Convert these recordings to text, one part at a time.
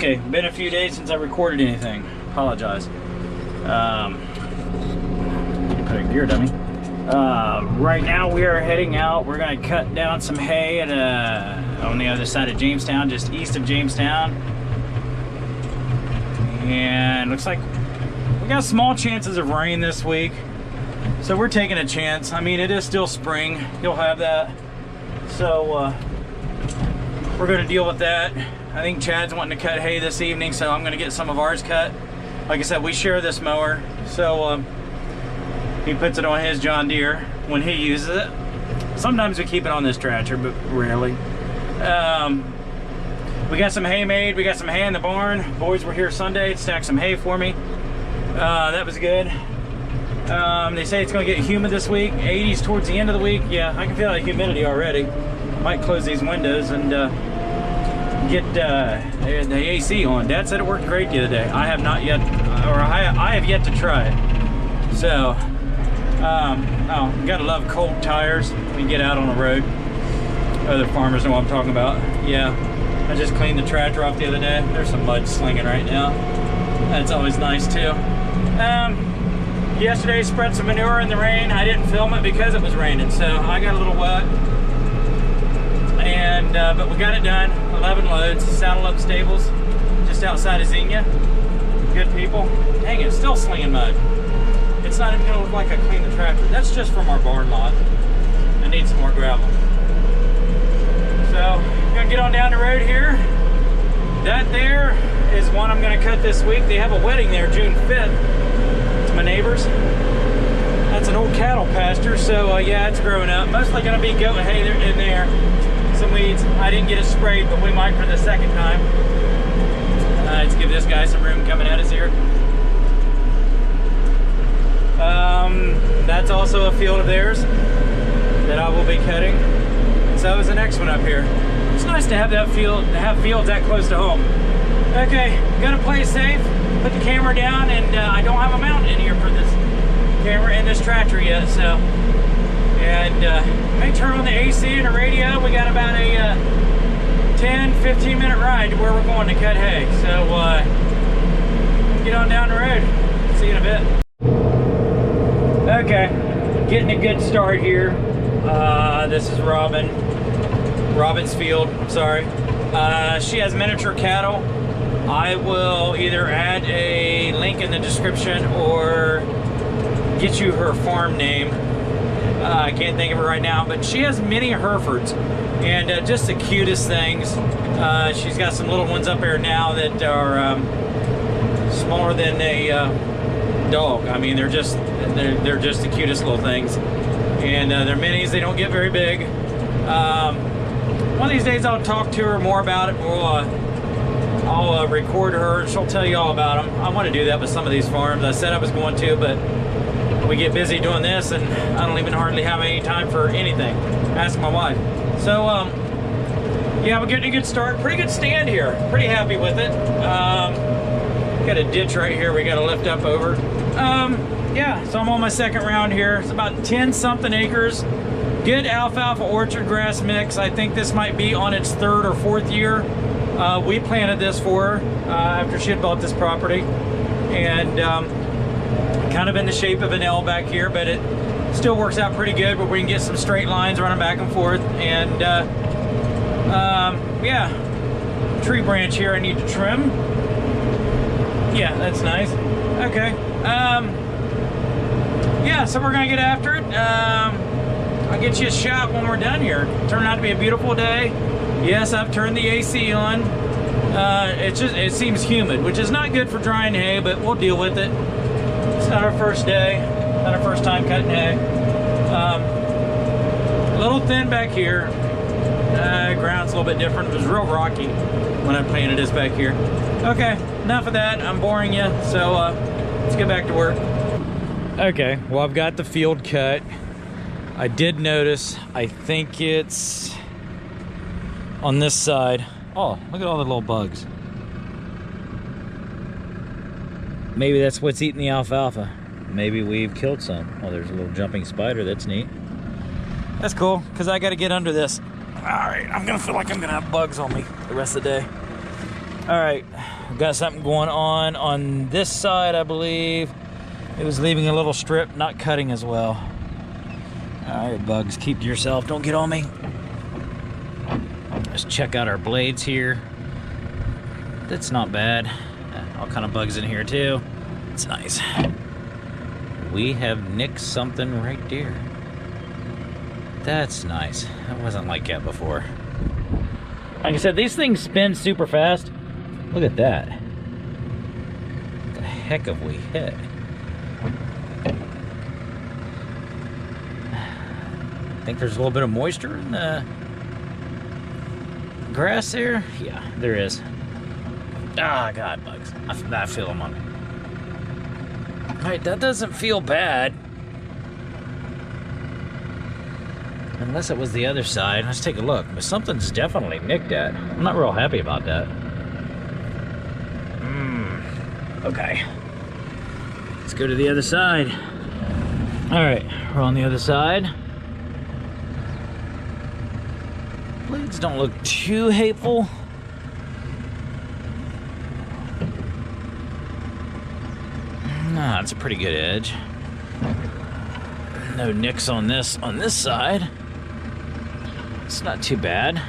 Okay, been a few days since I recorded anything. Apologize. Put a gear dummy. Right now we are heading out. We're gonna cut down some hay at on the other side of Jamestown, just east of Jamestown. And looks like we got small chances of rain this week, so we're taking a chance. I mean, it is still spring. You'll have that. So we're gonna deal with that. I think Chad's wanting to cut hay this evening, so I'm gonna get some of ours cut. Like I said, we share this mower, so he puts it on his John Deere when he uses it. Sometimes we keep it on this tractor, but rarely. We got some hay made. We got some hay in the barn. Boys were here Sunday, stacked some hay for me. That was good. They say it's gonna get humid this week, 80s towards the end of the week. Yeah, I can feel the humidity already. Might close these windows and get the AC on. Dad said it worked great the other day. I have not yet, or I have yet to try it. So, oh, you gotta love cold tires when you get out on the road. Other farmers know what I'm talking about. Yeah, I just cleaned the tractor off the other day. There's some mud slinging right now. That's always nice too. Yesterday spread some manure in the rain. I didn't film it because it was raining, so I got a little wet. And but we got it done. 11 loads. Saddle Up Stables, just outside of Xenia. Good people. Dang, it's still slinging mud. It's not even gonna look like I cleaned the tractor. That's just from our barn lot. I need some more gravel. So, I'm gonna get on down the road here. That there is one I'm gonna cut this week. They have a wedding there June 5th. It's my neighbors. That's an old cattle pasture, so yeah, it's growing up. Mostly gonna be goat hay in there. Some weeds. I didn't get it sprayed, but we might for the second time. Let's give this guy some room coming at us here. That's also a field of theirs that I will be cutting. So is the next one up here. It's nice to have that field, fields that close to home. Okay, gonna play it safe. Put the camera down, and I don't have a mount in here for this camera and this tractor yet, so. And may turn on the AC and the radio. We got about a 10-15 minute ride to where we're going to cut hay. So get on down the road. See you in a bit. Okay, getting a good start here. This is Robin's field, I'm sorry. She has miniature cattle. I will either add a link in the description or get you her farm name. I can't think of it right now, but she has mini Herefords and just the cutest things. She's got some little ones up there now that are smaller than a dog. I mean, they're just the cutest little things, and they're minis. They don't get very big. One of these days I'll talk to her more about it. I'll record her and she'll tell you all about them. I want to do that with some of these farms. I said I was going to, but we get busy doing this and I don't even hardly have any time for anything. Ask my wife. So yeah, we're getting a good start. Pretty good stand here. Pretty happy with it. Got a ditch right here we got to lift up over. Yeah, so I'm on my second round here. It's about 10 something acres. Good alfalfa orchard grass mix. I think this might be on its 3rd or 4th year. We planted this for her after she had bought this property, and kind of in the shape of an L back here, but it still works out pretty good where we can get some straight lines running back and forth. And yeah, tree branch here I need to trim. Yeah, that's nice. Okay. Yeah, so we're gonna get after it. I'll get you a shot when we're done here. Turned out to be a beautiful day. Yes, I've turned the AC on. It seems humid, which is not good for drying hay, but we'll deal with it. It's not our first day, not our first time cutting hay. A little thin back here. Ground's a little bit different. It was real rocky when I planted this back here. Okay, enough of that. I'm boring you, so let's get back to work. Okay, well, I've got the field cut. I did notice, I think it's on this side. Oh, look at all the little bugs. Maybe that's what's eating the alfalfa. Maybe we've killed some. Oh, there's a little jumping spider. That's neat. That's cool, because I got to get under this. All right, I'm going to feel like I'm going to have bugs on me the rest of the day. All right, got something going on this side, I believe. It was leaving a little strip, not cutting as well. All right, bugs, keep to yourself. Don't get on me. Let's check out our blades here. That's not bad. All kind of bugs in here too. It's nice. We have nicked something right there. That's nice. That wasn't like that before. Like I said, these things spin super fast. Look at that. What the heck have we hit? I think there's a little bit of moisture in the grass there. Yeah, there is. Ah, God, bugs. I feel them on me. All right, that doesn't feel bad. Unless it was the other side. Let's take a look. But something's definitely nicked at. I'm not real happy about that. Okay. Let's go to the other side. All right, we're on the other side. Blades don't look too hateful. Nah, it's a pretty good edge. No nicks on this side. It's not too bad.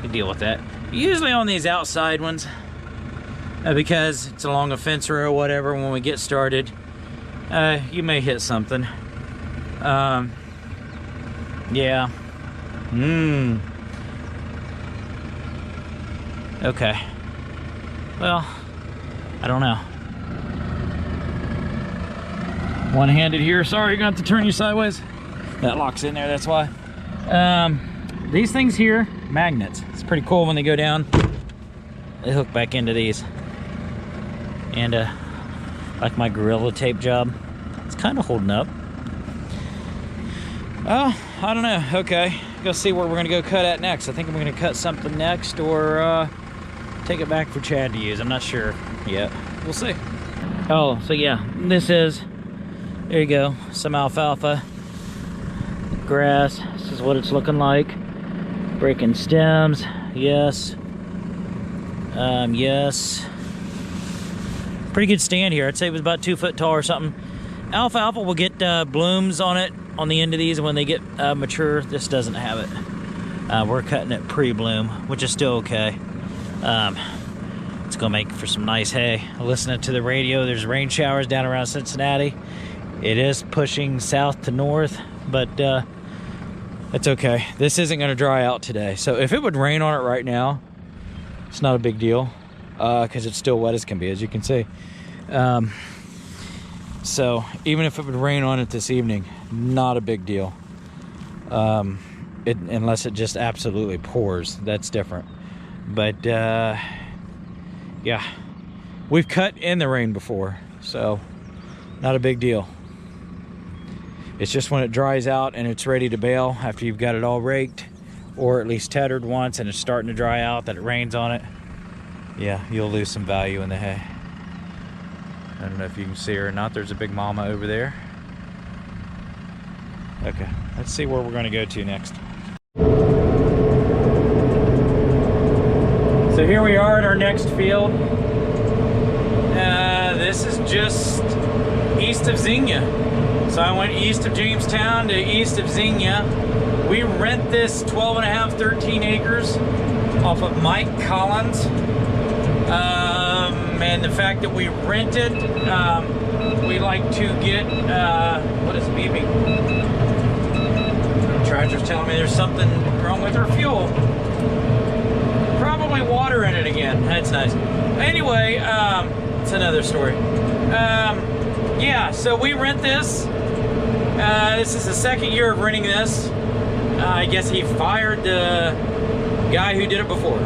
We deal with that. Usually on these outside ones, because it's along a fence row or whatever, when we get started, you may hit something. Yeah. Okay. Well, I don't know. One-handed here. Sorry, you're gonna have to turn you sideways. That locks in there, that's why. These things here, magnets. It's pretty cool when they go down. They hook back into these. And like my Gorilla Tape job, it's kind of holding up. Oh, I don't know. Okay, go see where we're gonna go cut at next. I think I'm gonna cut something next, or take it back for Chad to use. I'm not sure yet. We'll see. Oh, so yeah, this is, there you go, some alfalfa grass. This is what it's looking like. Breaking stems, yes. Yes. Pretty good stand here. I'd say it was about 2 foot tall or something. Alfalfa will get blooms on it on the end of these when they get mature. This doesn't have it. We're cutting it pre-bloom, which is still okay. It's gonna make for some nice hay. Listening to the radio, there's rain showers down around Cincinnati. It is pushing south to north, but it's okay. This isn't gonna dry out today. So if it would rain on it right now, it's not a big deal, because it's still wet as can be, as you can see. So even if it would rain on it this evening, not a big deal. Unless it just absolutely pours, that's different. But yeah, we've cut in the rain before, so not a big deal. It's just when it dries out and it's ready to bale after you've got it all raked, or at least tethered once, and it's starting to dry out, that it rains on it, yeah, you'll lose some value in the hay. I don't know if you can see her or not. There's a big mama over there. Okay, let's see where we're going to go to next. So here we are at our next field. This is just east of Xenia. So I went east of Jamestown to east of Xenia. We rent this 12 and a half, 13 acres off of Mike Collins. And the fact that we rented, we like to get, what is beeping? The tractor's telling me there's something wrong with our fuel. Probably water in it again. That's nice. Anyway, it's another story. Yeah, so we rent this. This is the second year of renting this. I guess he fired the guy who did it before.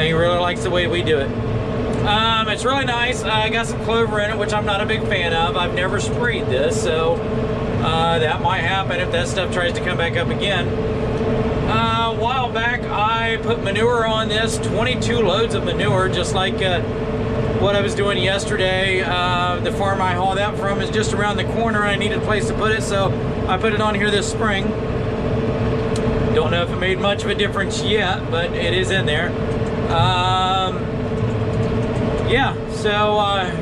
He really likes the way we do it. It's really nice. I got some clover in it, which I'm not a big fan of. I've never sprayed this, so that might happen if that stuff tries to come back up again. A while back, I put manure on this, 22 loads of manure, just like what I was doing yesterday. The farm I haul that from is just around the corner, and I needed a place to put it, so I put it on here this spring. Don't know if it made much of a difference yet, but it is in there. yeah, so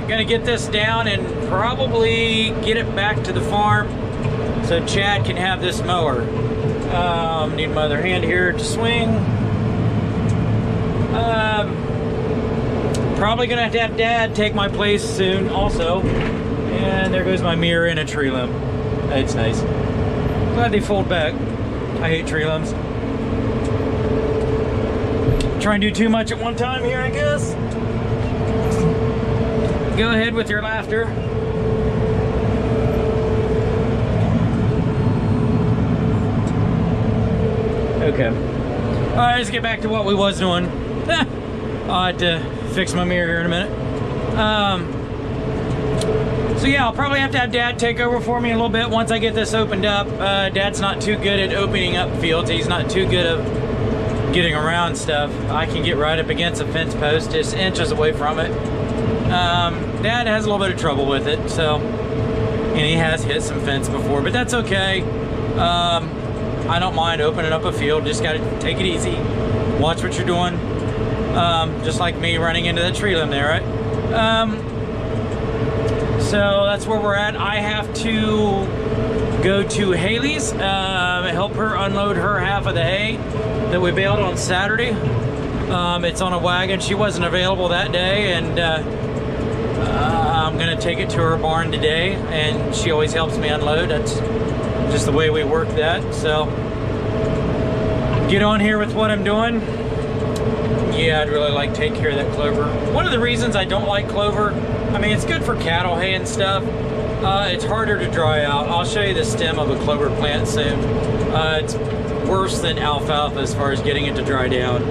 gonna get this down and probably get it back to the farm so Chad can have this mower. Need my other hand here to swing. Probably gonna have to have Dad take my place soon also. And there goes my mirror in a tree limb. It's nice. Glad they fold back. I hate tree limbs. Try and do too much at one time here, I guess. Go ahead with your laughter. Okay. Alright, let's get back to what we was doing. I'll have to fix my mirror here in a minute. So yeah, I'll probably have to have Dad take over for me a little bit once I get this opened up. Dad's not too good at opening up fields. He's not too good at getting around stuff. I can get right up against a fence post, just inches away from it. Dad has a little bit of trouble with it, so, and he has hit some fence before, but that's okay. I don't mind opening up a field. Just got to take it easy, watch what you're doing. Just like me running into that tree limb there, right? So that's where we're at. I have to go to Haley's, help her unload her half of the hay that we baled on Saturday. It's on a wagon. She wasn't available that day, and I'm gonna take it to her barn today, and she always helps me unload. That's just the way we work that. So get on here with what I'm doing. Yeah, I'd really like to take care of that clover. One of the reasons I don't like clover, I mean, it's good for cattle hay and stuff. It's harder to dry out. I'll show you the stem of a clover plant soon. It's worse than alfalfa as far as getting it to dry down.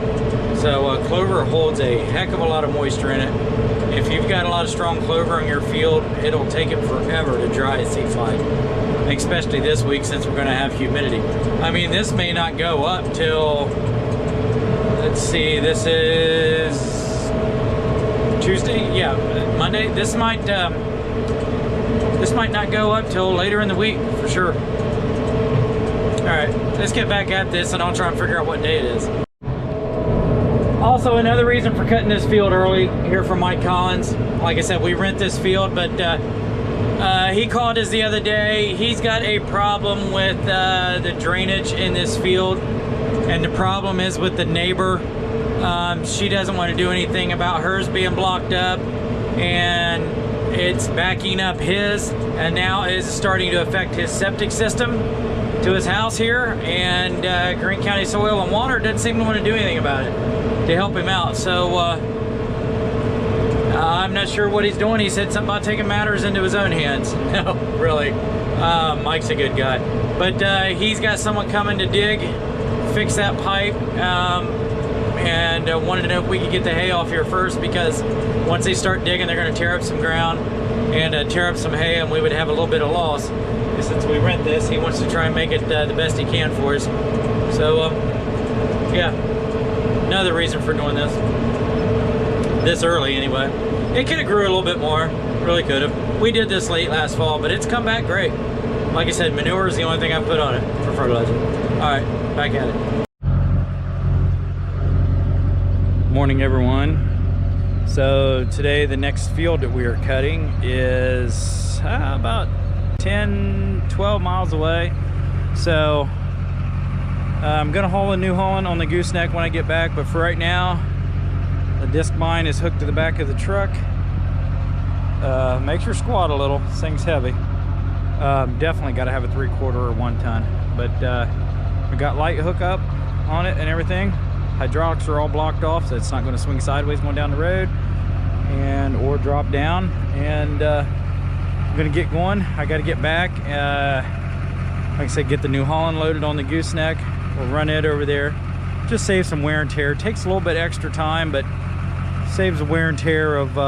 So clover holds a heck of a lot of moisture in it. If you've got a lot of strong clover in your field, it'll take it forever to dry, it seems like. Especially this week since we're gonna have humidity. I mean, this may not go up till, let's see, this is Tuesday? Yeah, Monday. This might not go up till later in the week, for sure. All right, let's get back at this and I'll try and figure out what day it is. Also, another reason for cutting this field early here from Mike Collins. Like I said, we rent this field, but he called us the other day. He's got a problem with the drainage in this field, and the problem is with the neighbor. She doesn't want to do anything about hers being blocked up, and it's backing up his, and now is starting to affect his septic system to his house here, and Greene County Soil and Water doesn't seem to want to do anything about it to help him out. So I'm not sure what he's doing. He said something about taking matters into his own hands. No, really. Mike's a good guy. But he's got someone coming to dig, fix that pipe, and wanted to know if we could get the hay off here first, because once they start digging, they're going to tear up some ground and tear up some hay, and we would have a little bit of loss. And since we rent this, he wants to try and make it the best he can for us. So, yeah, another reason for doing this early anyway. It could have grew a little bit more, really could have. We did this late last fall, but it's come back great. Like I said, manure is the only thing I put on it for fertilizer. All right, back at it. Morning, everyone. So today the next field that we are cutting is about 10-12 miles away. So I'm gonna haul a New Holland on the gooseneck when I get back, but for right now the disc mine is hooked to the back of the truck. Makes her squat a little. This thing's heavy. Definitely got to have a 3/4 or 1 ton, but we got light hookup on it and everything. Hydraulics are all blocked off, so it's not going to swing sideways going down the road and or drop down. And I'm going to get going. I got to get back. Like I said, get the New Holland loaded on the gooseneck. We'll run it over there. Just save some wear and tear. It takes a little bit extra time, but saves the wear and tear of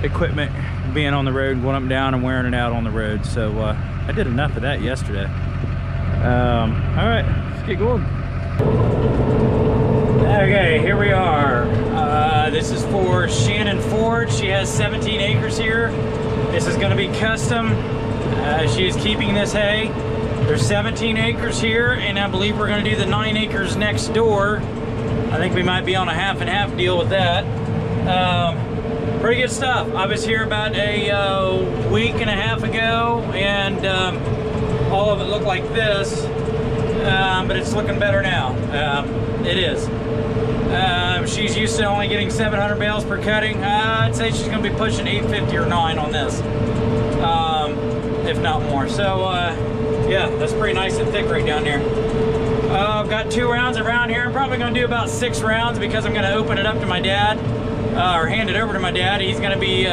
equipment being on the road, going up and down and wearing it out on the road. So I did enough of that yesterday. All right, let's get going. Okay, here we are. This is for Shannon Ford. She has 17 acres here. This is going to be custom. She is keeping this hay. There's 17 acres here, and I believe we're going to do the 9 acres next door. I think we might be on a half and half deal with that. Pretty good stuff. I was here about a week and a half ago, and all of it looked like this, but it's looking better now. It is. She's used to only getting 700 bales per cutting. I'd say she's going to be pushing 850 or 9 on this, if not more. So, yeah, that's pretty nice and thick right down there. I've got 2 rounds around here. I'm probably going to do about 6 rounds because I'm going to open it up to my dad, or hand it over to my dad. He's going to be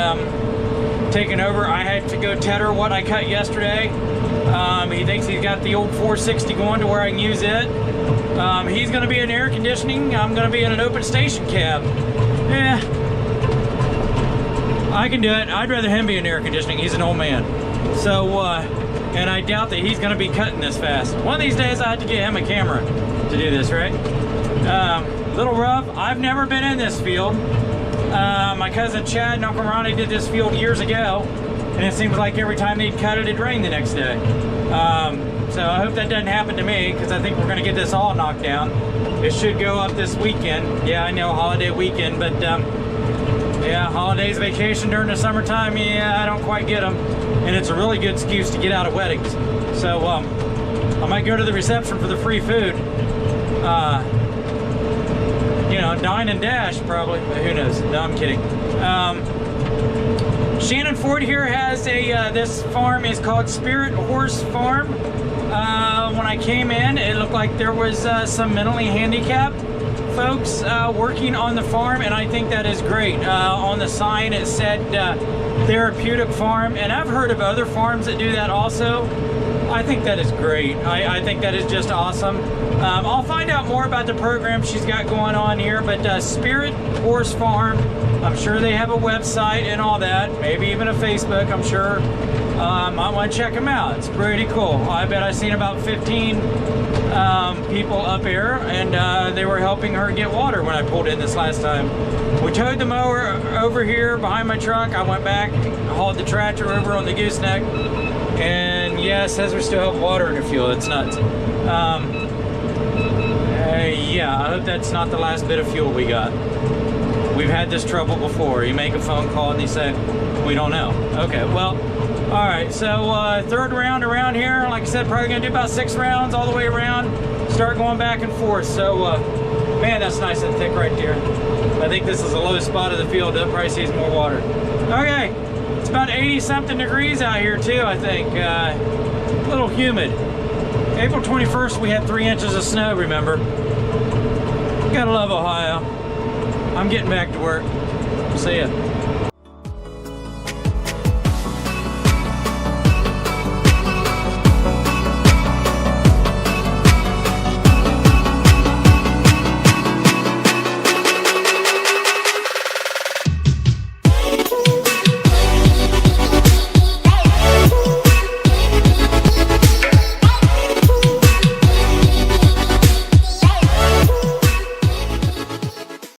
taking over. I had to go tether what I cut yesterday. He thinks he's got the old 460 going to where I can use it. He's going to be in air conditioning. I'm going to be in an open station cab. Yeah, I can do it. I'd rather him be in air conditioning. He's an old man. So, and I doubt that he's going to be cutting this fast. One of these days I have to get him a camera to do this, right? Little rough. I've never been in this field. My cousin Chad and Uncle Ronnie did this field years ago, and it seems like every time they'd cut it, it'd rain the next day. So I hope that doesn't happen to me, because I think we're going to get this all knocked down. It should go up this weekend. Yeah, I know, holiday weekend, but yeah, holidays, vacation during the summertime, yeah, I don't quite get them. And it's a really good excuse to get out of weddings. So I might go to the reception for the free food. You know, dine and dash probably. Who knows? No, I'm kidding. Shannon Ford here has a, this farm is called Spirit Horse Farm. When I came in, it looked like there was some mentally handicapped folks working on the farm, and I think that is great. On the sign it said therapeutic farm, and I've heard of other farms that do that also. I think that is great. I think that is just awesome. I'll find out more about the program she's got going on here, but Spirit Horse Farm, I'm sure they have a website and all that, maybe even a Facebook, I'm sure. I want to check them out. It's pretty cool. I bet I've seen about 15 people up here, and they were helping her get water when I pulled in this last time. We towed the mower over here behind my truck. I went back, hauled the tractor over on the gooseneck, and yeah, it says we still have water in the fuel. It's nuts. Yeah, I hope that's not the last bit of fuel we got. We've had this trouble before. You make a phone call and they say, we don't know. Okay, well, all right, so third round around here. Like I said, probably gonna do about 6 rounds all the way around. Start going back and forth. So, man, that's nice and thick right there. I think this is a low spot of the field. That probably sees more water. Okay, it's about 80-something degrees out here too, I think. A little humid. April 21st, we had 3 inches of snow, remember? Gotta love Ohio. I'm getting back to work. See ya.